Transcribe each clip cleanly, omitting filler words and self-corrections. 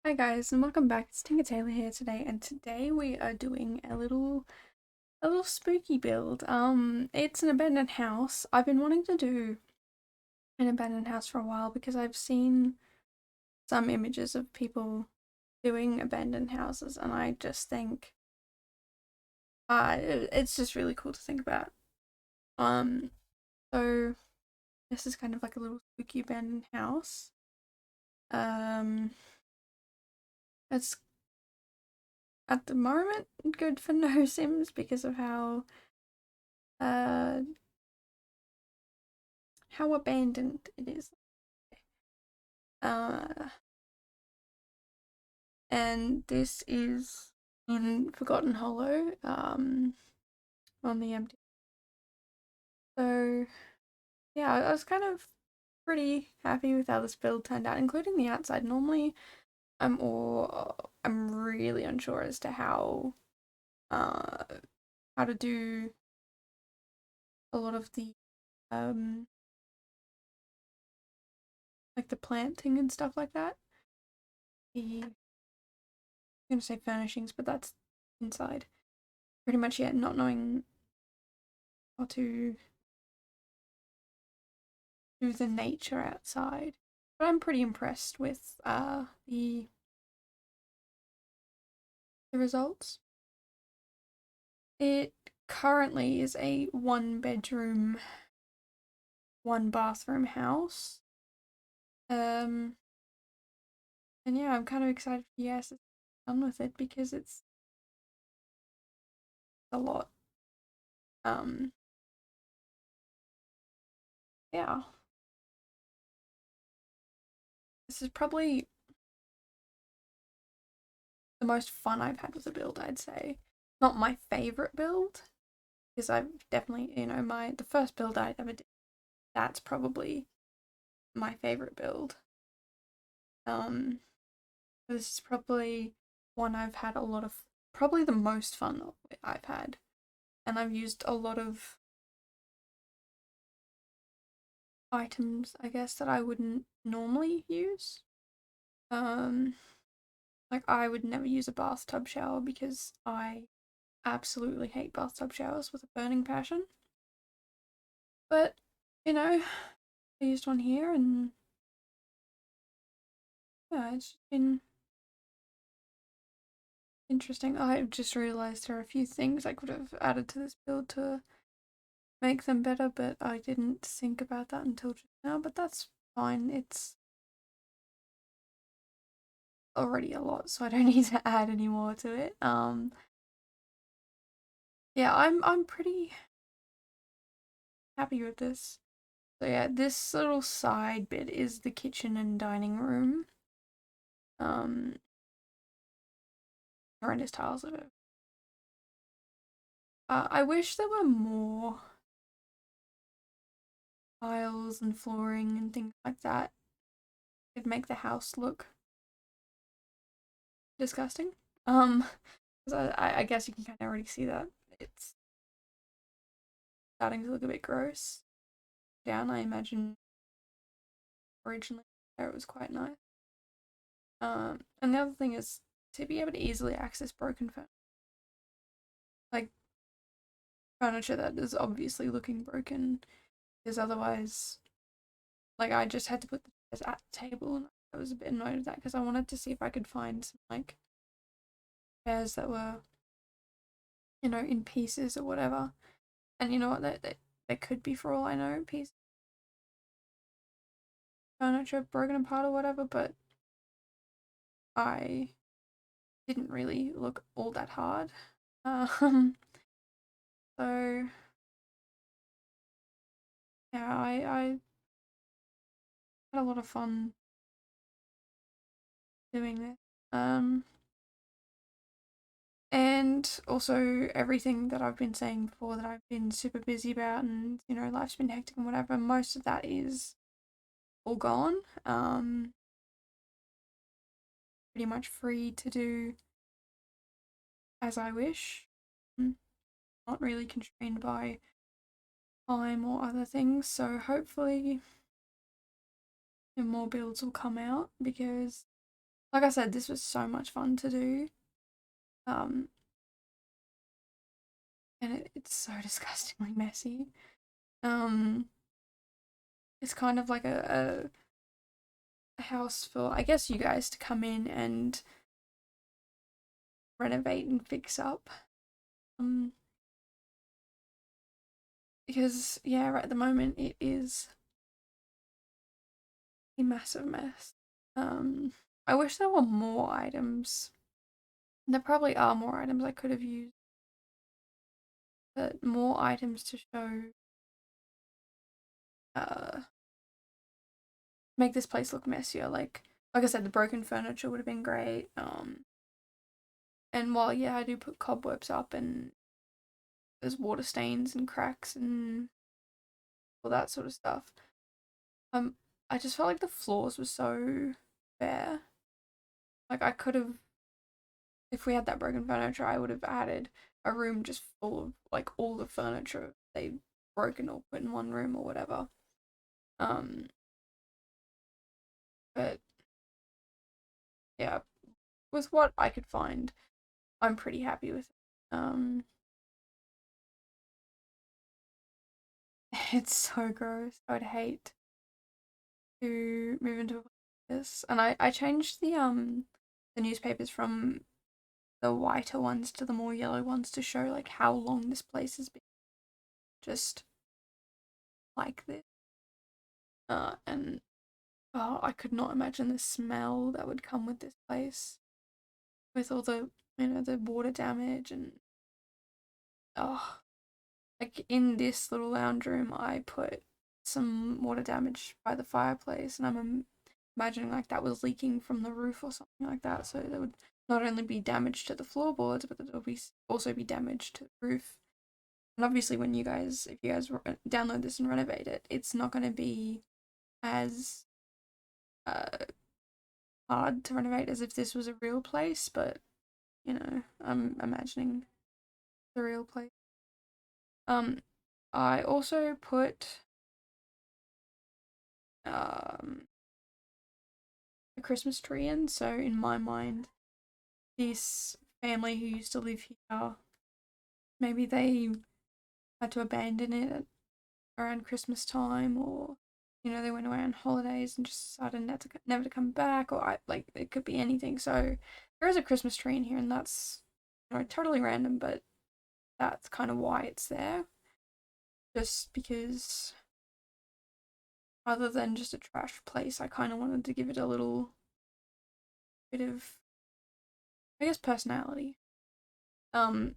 Hi guys, and welcome back. It's Tinker Taylor here today, and today we are doing a little spooky build. It's an abandoned house. I've been wanting to do an abandoned house for a while because I've seen some images of people doing abandoned houses, and I just think it's just really cool to think about. Um, so this is kind of like a little spooky abandoned house. Um, it's at the moment good for no Sims because of uh how abandoned it is. Uh, and this is in Forgotten Hollow, on the empty. So yeah, I was kind of pretty happy with how this build turned out, including the outside. Normally, I'm really unsure as to uh how to do a lot of the um like the planting and stuff like that. I'm gonna say furnishings, but that's inside. Pretty much, yeah, not knowing how to do the nature outside. But I'm pretty impressed with the results. It currently is a one bedroom, one bathroom house. Um and yeah, I'm kind of excited for you guys to done with it because it's a lot. Um yeah. This is probably the most fun I've had with a build, I'd say. Not my favorite build, because I've definitely, the first build I ever did, that's probably my favorite build. Um, this is probably one I've had a lot of, probably the most fun I've had, and I've used a lot of items, I guess, that I wouldn't normally use. Um, like I would never use a bathtub shower because I absolutely hate bathtub showers with a burning passion. But, you know, I used one here and yeah, it's been interesting. I just realised there are a few things I could have added to this build to make them better, but I didn't think about that until just now, but that's fine. It's already a lot, so I don't need to add any more to it. Yeah, I'm pretty happy with this. So yeah, this little side bit is the kitchen and dining room. Um, Horrendous tiles of it. I wish there were more tiles and flooring and things like that. It'd make the house look disgusting. Because I guess you can kind of already see that it's starting to look a bit gross. Down, I imagine originally there it was quite nice. And the other thing is to be able to easily access broken furniture, like furniture that is obviously looking broken, because otherwise, like I just had to put the chairs at the table, and I was a bit annoyed at that because I wanted to see if I could find some like chairs that were, in pieces or whatever. And you know what, that could be, for all I know, pieces of furniture broken apart or whatever, but I didn't really look all that hard. Um, so yeah, I had a lot of fun doing this. And also everything that I've been saying before that I've been super busy about, and life's been hectic and whatever, most of that is all gone. Pretty much free to do as I wish. Not really constrained by time or other things, so hopefully more builds will come out because like I said, this was so much fun to do. Um, and it's so disgustingly messy. Um, it's kind of like a house for, I guess, you guys to come in and renovate and fix up. Um, because yeah, right at the moment it is a massive mess. Um, I wish there were more items. There probably are more items I could have used, but more items to show, uh, make this place look messier. Like I said, the broken furniture would have been great. And while yeah, I do put cobwebs up and there's water stains and cracks and all that sort of stuff. Um, I just felt like the floors were so bare. Like I could have, if we had that broken furniture, I would have added a room just full of like all the furniture they broken or put in one room or whatever. Um, but yeah, with what I could find, I'm pretty happy with it. It's so gross. I would hate to move into a place like this. And I changed the newspapers from the whiter ones to the more yellow ones to show like how long this place has been just like this. And oh, I could not imagine the smell that would come with this place, with all the the water damage and oh, like in this little lounge room, I put some water damage by the fireplace, and I'm imagining like that was leaking from the roof or something like that. So there would not only be damage to the floorboards, but there would be also be damage to the roof. And obviously, when if you guys download this and renovate it, it's not going to be as uh, hard to renovate as if this was a real place. But I'm imagining the real place. Um, I also put um a Christmas tree in. So in my mind, this family who used to live here, maybe they had to abandon it around Christmas time, or they went away on holidays and just decided never to come back, or like it could be anything. So there is a Christmas tree in here, and that's totally random, but that's kind of why it's there. Just because, other than just a trash place, I kind of wanted to give it a little bit of, I guess, personality. Um,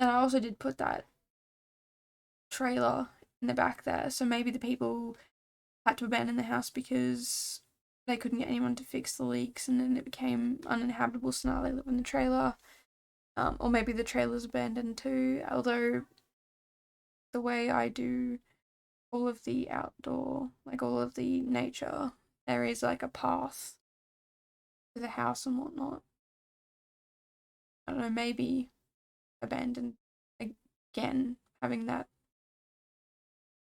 and I also did put that trailer in the back there, so maybe the people had to abandon the house because they couldn't get anyone to fix the leaks, and then it became uninhabitable, so now they live in the trailer. Or maybe the trailer's abandoned too, although the way I do all of the outdoor, like all of the nature, there is like a path to the house and whatnot. I don't know, maybe abandoned again, having that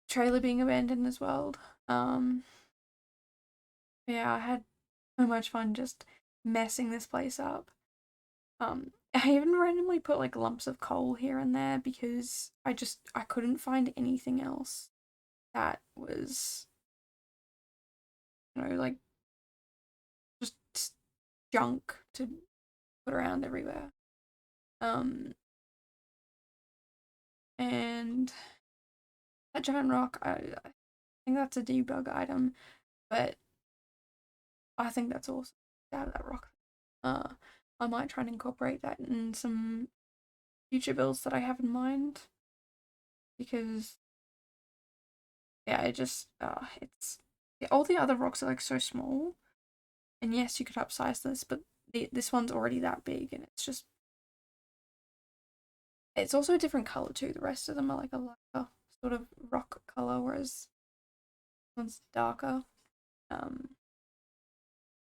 trailer being abandoned as well. Um, yeah, I had so much fun just messing this place up. I even randomly put like lumps of coal here and there because I couldn't find anything else that was like just junk to put around everywhere. And that giant rock, I think that's a debug item, but I think that's awesome. Out of that rock. Uh, I might try and incorporate that in some future builds that I have in mind, because yeah, it's all the other rocks are like so small, and yes, you could upsize this, but this one's already that big, and it's also a different color too. The rest of them are like a lighter sort of rock color, whereas this one's darker. Um,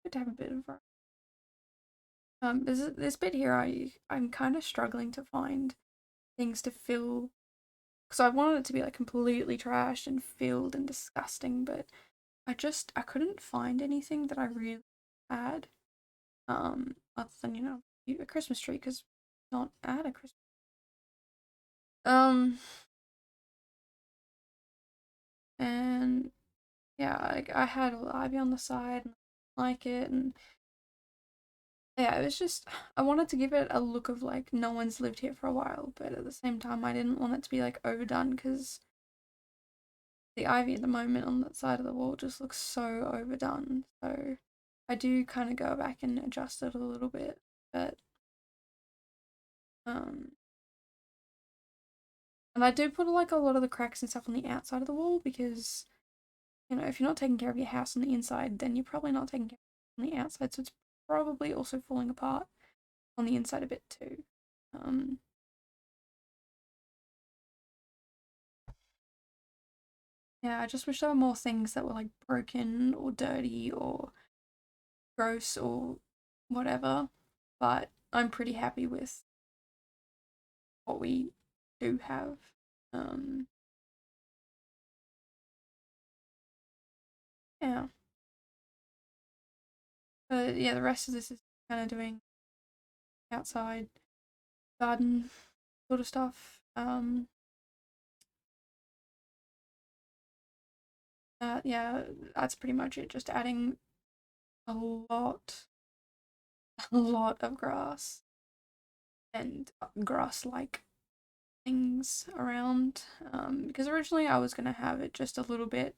good to have a bit of there's this bit here I'm kind of struggling to find things to fill, because I wanted it to be like completely trashed and filled and disgusting, but I couldn't find anything that I really had. Other than a Christmas tree because not at a Christmas. Um, and yeah, I had a little ivy on the side and I like it, and yeah, it was just I wanted to give it a look of like no one's lived here for a while, but at the same time I didn't want it to be like overdone because the ivy at the moment on that side of the wall just looks so overdone. So I do kind of go back and adjust it a little bit, but um, and I do put like a lot of the cracks and stuff on the outside of the wall because if you're not taking care of your house on the inside, then you're probably not taking care of it on the outside. So it's probably also falling apart on the inside a bit too. Um, yeah, I just wish there were more things that were like broken or dirty or gross or whatever. But I'm pretty happy with what we do have. Um, yeah, but yeah, the rest of this is kind of doing outside garden sort of stuff. Yeah, that's pretty much it. Just adding a lot, a lot of grass and grass-like things around. Because originally I was gonna have it just a little bit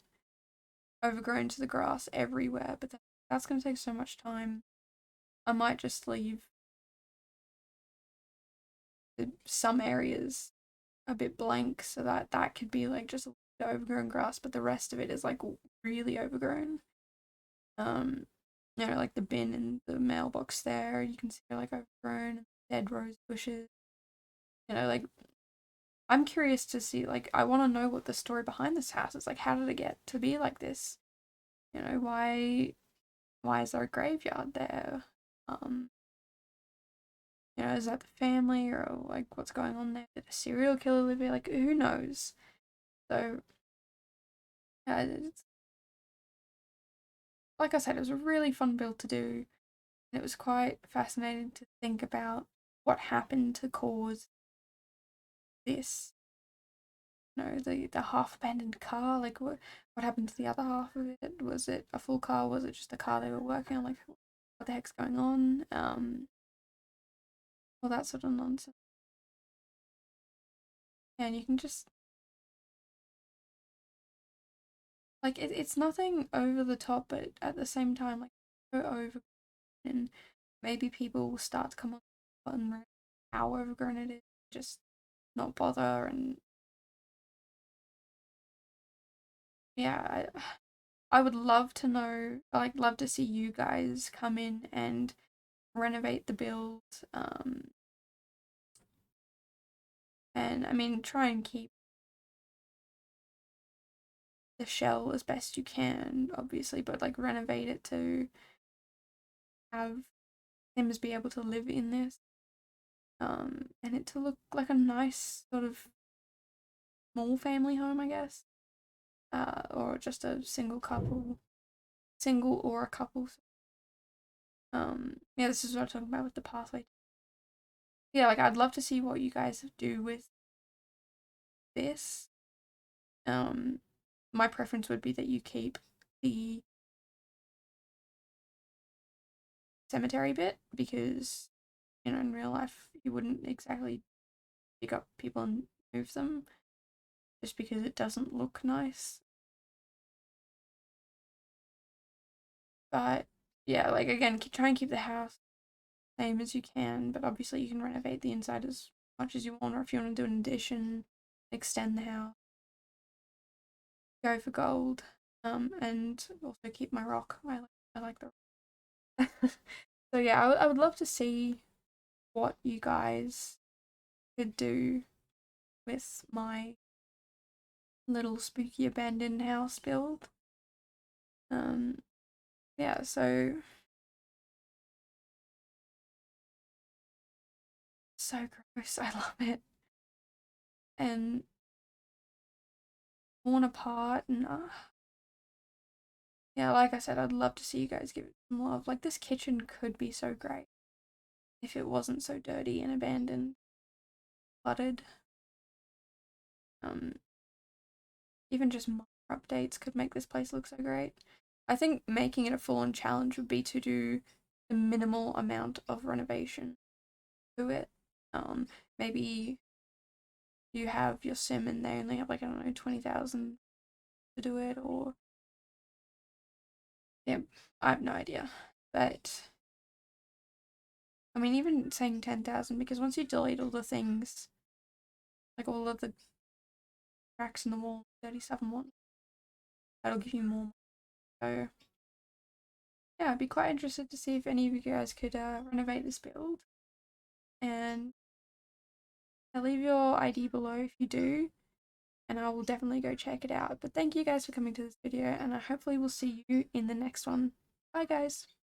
overgrown to the grass everywhere, but that's gonna take so much time. I might just leave some areas a bit blank so that that could be like just overgrown grass, but the rest of it is like really overgrown. Um, like the bin and the mailbox there, you can see they're like overgrown, dead rose bushes. Like I'm curious to see, like, I want to know what the story behind this house is. Like, how did it get to be like this? Why is there a graveyard there? Um, is that the family or like what's going on there? Did a serial killer live here? Like, who knows? So, it's, like I said, it was a really fun build to do. And it was quite fascinating to think about what happened to cause this. The half abandoned car. Like, what happened to the other half of it? Was it a full car? Was it just the car they were working on? Like, what the heck's going on? All that sort of nonsense. And you can just like it's nothing over the top, but at the same time, like so over, and maybe people will start to come on and realize how overgrown it is, just not bother. And yeah, I would love to know, like, love to see you guys come in and renovate the build. And I mean, try and keep the shell as best you can, obviously, but like renovate it to have Sims be able to live in this. And it to look like a nice sort of small family home, I guess. Or just a single or a couple. Yeah, this is what I'm talking about with the pathway. Yeah, like I'd love to see what you guys do with this. Um, my preference would be that you keep the cemetery bit because in real life you wouldn't exactly pick up people and move them just because it doesn't look nice. But yeah, like again, try and keep the house same as you can, but obviously you can renovate the inside as much as you want, or if you want to do an addition, extend the house, go for gold, and also keep my rock. I like the rock. So yeah, I would love to see what you guys could do with my little spooky abandoned house build. Um, yeah, so gross. I love it. And torn apart and yeah, like I said, I'd love to see you guys give it some love. Like, this kitchen could be so great if it wasn't so dirty and abandoned, cluttered. Um, Even just minor updates could make this place look so great. I think making it a full-on challenge would be to do the minimal amount of renovation to it. Maybe you have your sim and they only have like, I don't know, 20,000 to do it, or yeah, I have no idea. But I mean, even saying 10,000, because once you delete all the things, like all of the cracks in the wall, 37 one, that'll give you more. So yeah, I'd be quite interested to see if any of you guys could renovate this build. And I'll leave your ID below if you do, and I will definitely go check it out. But thank you guys for coming to this video, and I hopefully will see you in the next one. Bye guys!